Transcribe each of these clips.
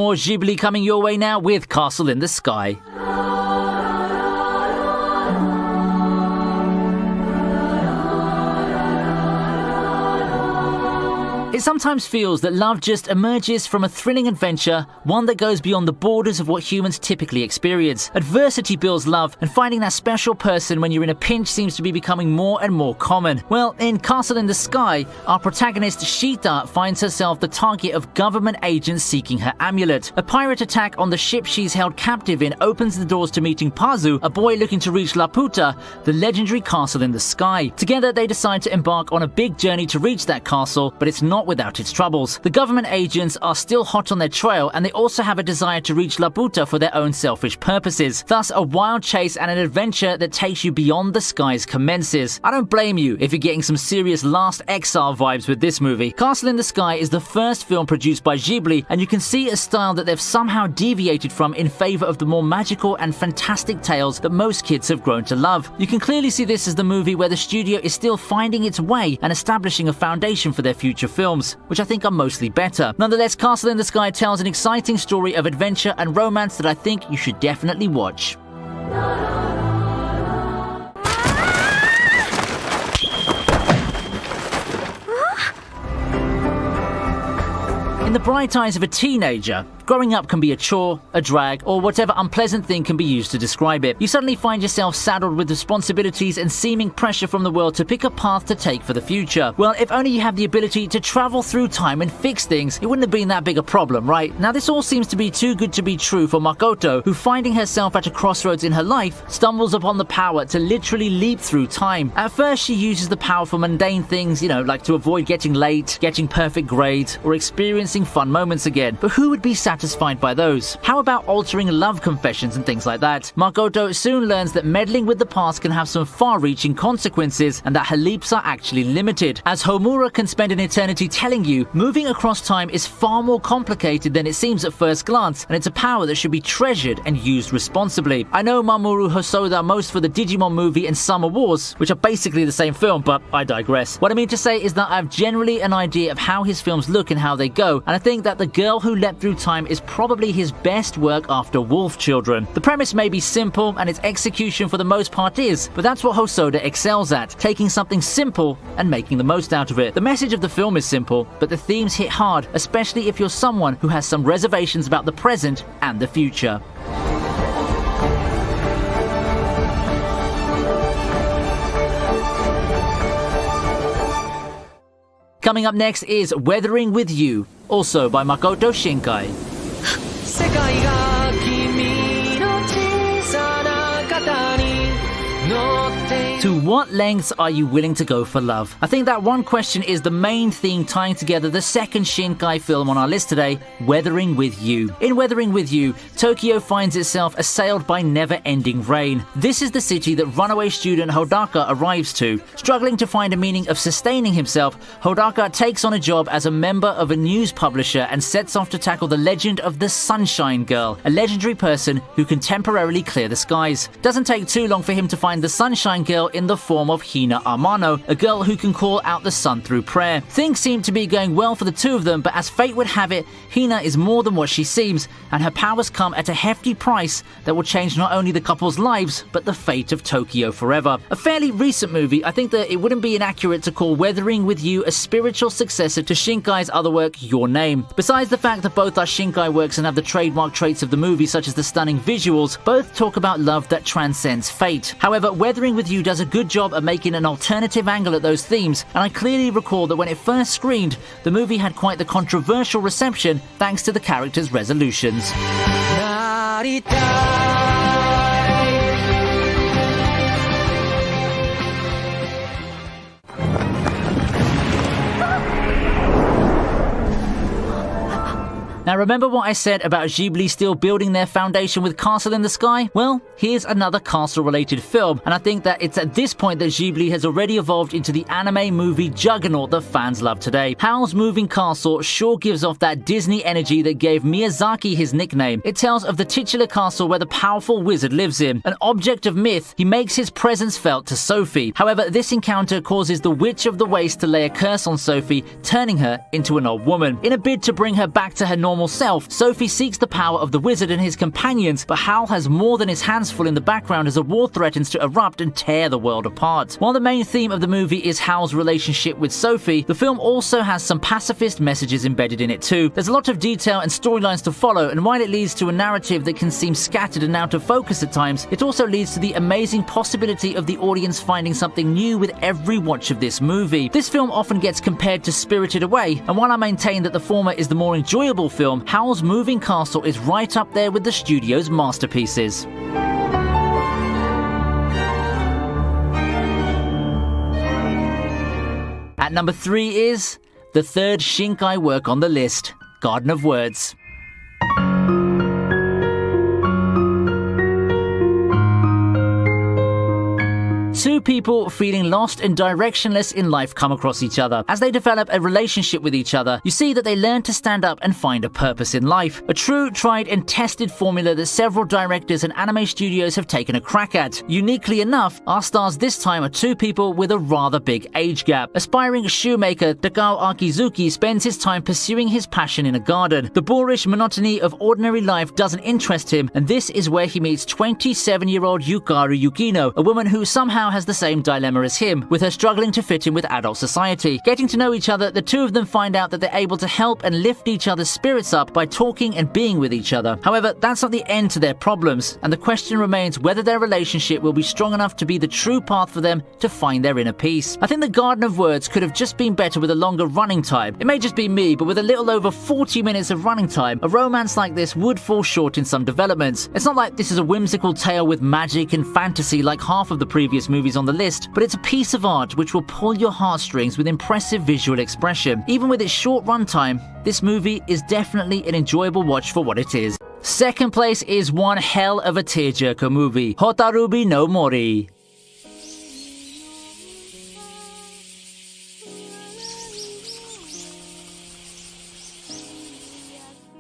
More Ghibli coming your way now with Castle in the Sky. It sometimes feels that love just emerges from a thrilling adventure, one that goes beyond the borders of what humans typically experience. Adversity builds love, and finding that special person when you're in a pinch seems to be becoming more and more common. Well, in Castle in the Sky, our protagonist Shita finds herself the target of government agents seeking her amulet. A pirate attack on the ship she's held captive in opens the doors to meeting Pazu, a boy looking to reach Laputa, the legendary castle in the sky. Together, they decide to embark on a big journey to reach that castle, but it's not without its troubles. The government agents are still hot on their trail, and they also have a desire to reach Laputa for their own selfish purposes. Thus, a wild chase and an adventure that takes you beyond the skies commences. I don't blame you if you're getting some serious Last Exile vibes with this movie. Castle in the Sky is the first film produced by Ghibli, and you can see a style that they've somehow deviated from in favor of the more magical and fantastic tales that most kids have grown to love. You can clearly see this as the movie where the studio is still finding its way and establishing a foundation for their future films, which I think are mostly better. Nonetheless, Castle in the Sky tells an exciting story of adventure and romance that I think you should definitely watch. In the bright eyes of a teenager, growing up can be a chore, a drag, or whatever unpleasant thing can be used to describe it. You suddenly find yourself saddled with responsibilities and seeming pressure from the world to pick a path to take for the future. Well, if only you have the ability to travel through time and fix things, it wouldn't have been that big a problem, right? Now, this all seems to be too good to be true for Makoto, who, finding herself at a crossroads in her life, stumbles upon the power to literally leap through time. At first, she uses the power for mundane things, like to avoid getting late, getting perfect grades, or experiencing fun moments again. But who would be satisfied by those? How about altering love confessions and things like that? Makoto soon learns that meddling with the past can have some far-reaching consequences, and that her leaps are actually limited. As Homura can spend an eternity telling you, moving across time is far more complicated than it seems at first glance, and it's a power that should be treasured and used responsibly. I know Mamoru Hosoda most for the Digimon movie and Summer Wars, which are basically the same film, but I digress. What I mean to say is that I have generally an idea of how his films look and how they go, and I think that The Girl Who Leapt Through Time is probably his best work after Wolf Children. The premise may be simple, and its execution for the most part is, but that's what Hosoda excels at, taking something simple and making the most out of it. The message of the film is simple, but the themes hit hard, especially if you're someone who has some reservations about the present and the future. Coming up next is Weathering with You, also by Makoto Shinkai. To what lengths are you willing to go for love? I think that one question is the main theme tying together the second Shinkai film on our list today, Weathering with You. In Weathering with You, Tokyo finds itself assailed by never-ending rain. This is the city that runaway student Hodaka arrives to. Struggling to find a meaning of sustaining himself, Hodaka takes on a job as a member of a news publisher and sets off to tackle the legend of the Sunshine Girl, a legendary person who can temporarily clear the skies. Doesn't take too long for him to find the Sunshine Girl in the form of Hina Amano, a girl who can call out the sun through prayer. Things seem to be going well for the two of them, but as fate would have it, Hina is more than what she seems, and her powers come at a hefty price that will change not only the couple's lives, but the fate of Tokyo forever. A fairly recent movie, I think that it wouldn't be inaccurate to call Weathering with You a spiritual successor to Shinkai's other work, Your Name. Besides the fact that both are Shinkai works and have the trademark traits of the movie, such as the stunning visuals, both talk about love that transcends fate. However, Weathering with You does a good job of making an alternative angle at those themes, and I clearly recall that when it first screened, the movie had quite the controversial reception thanks to the characters' resolutions. Now, remember what I said about Ghibli still building their foundation with Castle in the Sky? Well, here's another castle-related film, and I think that it's at this point that Ghibli has already evolved into the anime movie juggernaut that fans love today. Howl's Moving Castle sure gives off that Disney energy that gave Miyazaki his nickname. It tells of the titular castle where the powerful wizard lives in. An object of myth, he makes his presence felt to Sophie. However, this encounter causes the Witch of the Waste to lay a curse on Sophie, turning her into an old woman. In a bid to bring her back to her normal normal self, Sophie seeks the power of the wizard and his companions, but Hal has more than his hands full in the background as a war threatens to erupt and tear the world apart. While the main theme of the movie is Hal's relationship with Sophie, the film also has some pacifist messages embedded in it too. There's a lot of detail and storylines to follow, and while it leads to a narrative that can seem scattered and out of focus at times, it also leads to the amazing possibility of the audience finding something new with every watch of this movie. This film often gets compared to Spirited Away, and while I maintain that the former is the more enjoyable film, Howl's Moving Castle is right up there with the studio's masterpieces. At number 3 is the third Shinkai work on the list, Garden of Words. Two people feeling lost and directionless in life come across each other. As they develop a relationship with each other, you see that they learn to stand up and find a purpose in life. A true, tried and tested formula that several directors and anime studios have taken a crack at. Uniquely enough, our stars this time are two people with a rather big age gap. Aspiring shoemaker Takao Akizuki spends his time pursuing his passion in a garden. The boorish monotony of ordinary life doesn't interest him, and this is where he meets 27-year-old Yukaru Yukino, a woman who somehow has the same dilemma as him, with her struggling to fit in with adult society. Getting to know each other, the two of them find out that they're able to help and lift each other's spirits up by talking and being with each other. However, that's not the end to their problems, and the question remains whether their relationship will be strong enough to be the true path for them to find their inner peace. I think the Garden of Words could have just been better with a longer running time. It may just be me, but with a little over 40 minutes of running time, a romance like this would fall short in some developments. It's not like this is a whimsical tale with magic and fantasy like half of the previous movies on the list, but it's a piece of art which will pull your heartstrings with impressive visual expression. Even with its short runtime, this movie is definitely an enjoyable watch for what it is. Second place is one hell of a tearjerker movie, Hotarubi no Mori.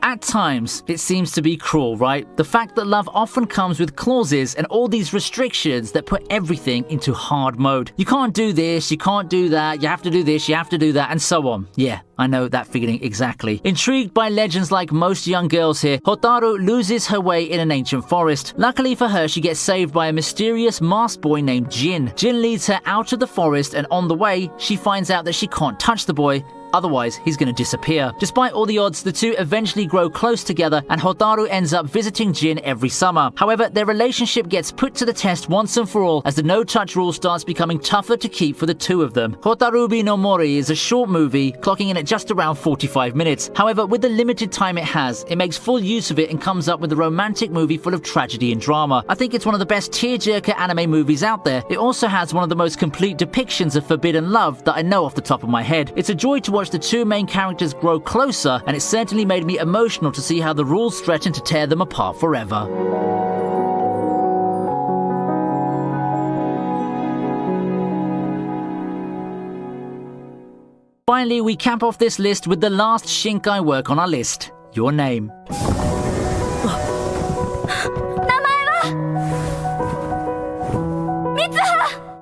At times, it seems to be cruel, right? The fact that love often comes with clauses and all these restrictions that put everything into hard mode. You can't do this, you can't do that, you have to do this, you have to do that, and so on. Yeah, I know that feeling exactly. Intrigued by legends like most young girls here, Hotaru loses her way in an ancient forest. Luckily for her, she gets saved by a mysterious masked boy named Jin. Jin leads her out of the forest, and on the way, she finds out that she can't touch the boy, otherwise he's going to disappear. Despite all the odds, the two eventually grow close together, and Hotaru ends up visiting Jin every summer. However, their relationship gets put to the test once and for all as the no-touch rule starts becoming tougher to keep for the two of them. Hotarubi no Mori is a short movie, clocking in at just around 45 minutes. However, with the limited time it has, it makes full use of it and comes up with a romantic movie full of tragedy and drama. I think it's one of the best tearjerker anime movies out there. It also has one of the most complete depictions of forbidden love that I know off the top of my head. It's a joy to watch the two main characters grow closer, and it certainly made me emotional to see how the rules threaten to tear them apart forever. Finally, we cap off this list with the last Shinkai work on our list, Your Name.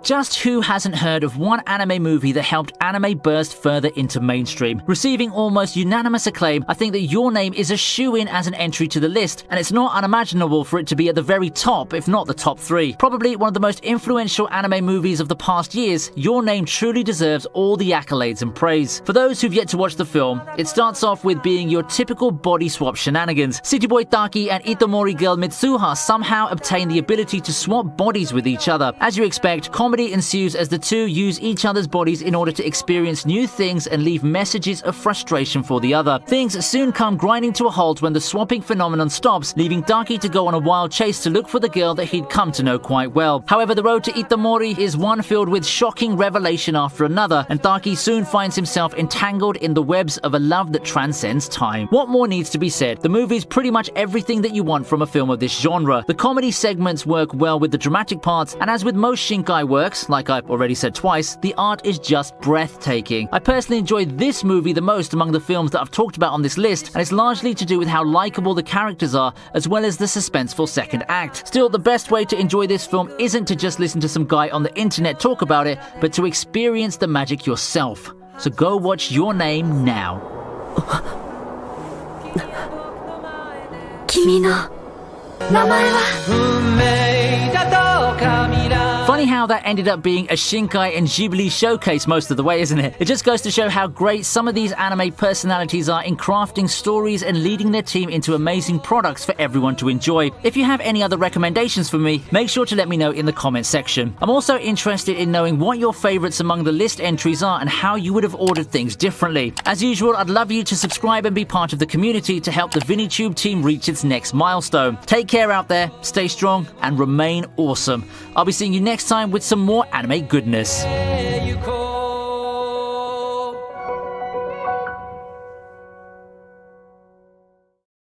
Just who hasn't heard of one anime movie that helped anime burst further into mainstream? Receiving almost unanimous acclaim, I think that Your Name is a shoo-in as an entry to the list, and it's not unimaginable for it to be at the very top, if not the top 3. Probably one of the most influential anime movies of the past years, Your Name truly deserves all the accolades and praise. For those who've yet to watch the film, it starts off with being your typical body swap shenanigans. City boy Taki and Itomori girl Mitsuha somehow obtain the ability to swap bodies with each other. As you expect, comedy ensues as the two use each other's bodies in order to experience new things and leave messages of frustration for the other. Things soon come grinding to a halt when the swapping phenomenon stops, leaving Taki to go on a wild chase to look for the girl that he'd come to know quite well. However, the road to Itomori is one filled with shocking revelation after another, and Taki soon finds himself entangled in the webs of a love that transcends time. What more needs to be said? The movie's pretty much everything that you want from a film of this genre. The comedy segments work well with the dramatic parts, and as with most Shinkai works, like I've already said twice, the art is just breathtaking. I personally enjoyed this movie the most among the films that I've talked about on this list, and it's largely to do with how likable the characters are, as well as the suspenseful second act. Still, the best way to enjoy this film isn't to just listen to some guy on the internet talk about it, but to experience the magic yourself. So go watch Your Name now. 君の名前は Funny how that ended up being a Shinkai and Ghibli showcase most of the way, isn't it? It just goes to show how great some of these anime personalities are in crafting stories and leading their team into amazing products for everyone to enjoy. If you have any other recommendations for me, make sure to let me know in the comments section. I'm also interested in knowing what your favorites among the list entries are and how you would have ordered things differently. As usual, I'd love you to subscribe and be part of the community to help the ViniTube team reach its next milestone. Take care out there, stay strong, and remain awesome. I'll be seeing you next time with some more anime goodness.